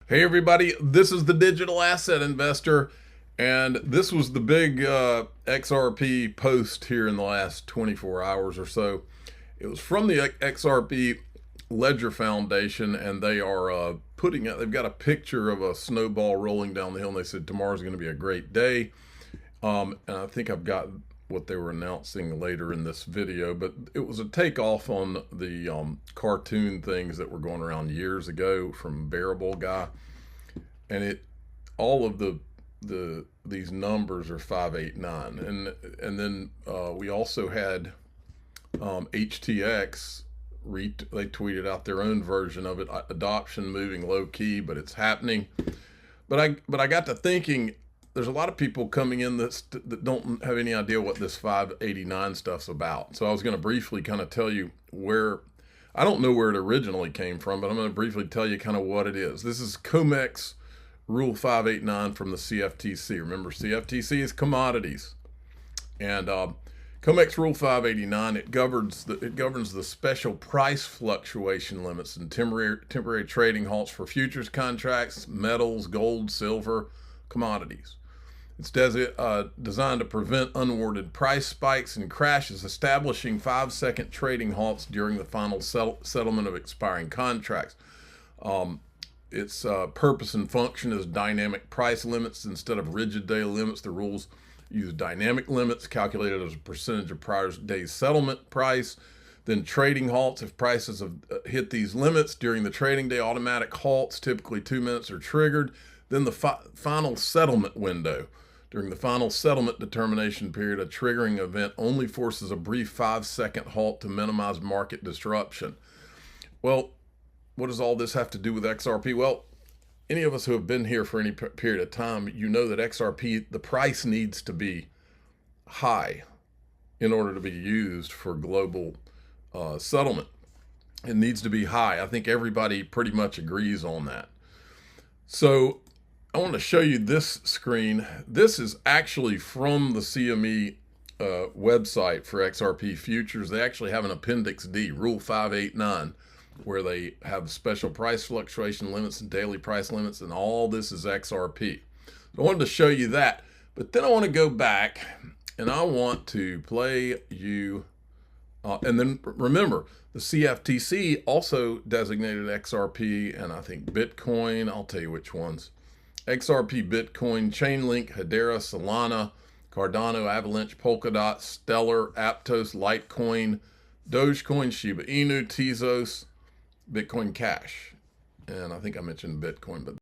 Hey everybody, this is the Digital Asset Investor, and this was the big XRP post here in the last 24 hours or so. It was from the XRP Ledger Foundation, and they are they've got a picture of a snowball rolling down the hill, and they said tomorrow's going to be a great day. And I think I've got what they were announcing later in this video, but it was a takeoff on the cartoon things that were going around years ago from Bearable Guy, and all of these numbers are 589, and then we also had HTX. They tweeted out their own version of it, adoption moving low key, but it's happening. But I got to thinking, there's a lot of people coming in that don't have any idea what this 589 stuff's about. So I was going to briefly kind of tell you where, I don't know where it originally came from, but I'm going to briefly tell you kind of what it is. This is COMEX Rule 589 from the CFTC. Remember, CFTC is commodities. And COMEX Rule 589, it governs the special price fluctuation limits and temporary trading halts for futures contracts, metals, gold, silver, commodities. It's designed to prevent unwarranted price spikes and crashes, establishing 5-second trading halts during the final settlement of expiring contracts. Its purpose and function is dynamic price limits instead of rigid daily limits. The rules use dynamic limits calculated as a percentage of prior day's settlement price. Then trading halts, if prices have hit these limits during the trading day, automatic halts, typically 2 minutes, are triggered. Then the final settlement window. During the final settlement determination period, a triggering event only forces a brief 5-second halt to minimize market disruption. Well, what does all this have to do with XRP? Well, any of us who have been here for any period of time, you know that XRP, the price needs to be high in order to be used for global settlement. It needs to be high. I think everybody pretty much agrees on that. So I want to show you this screen. This is actually from the CME website for XRP futures. They actually have an Appendix D, Rule 589, where they have special price fluctuation limits and daily price limits, and all this is XRP. So I wanted to show you that, but then I want to go back and I want to play you, and then remember, the CFTC also designated XRP and I think Bitcoin. I'll tell you which ones. XRP, Bitcoin, Chainlink, Hedera, Solana, Cardano, Avalanche, Polkadot, Stellar, Aptos, Litecoin, Dogecoin, Shiba Inu, Tezos, Bitcoin Cash. And I think I mentioned Bitcoin, but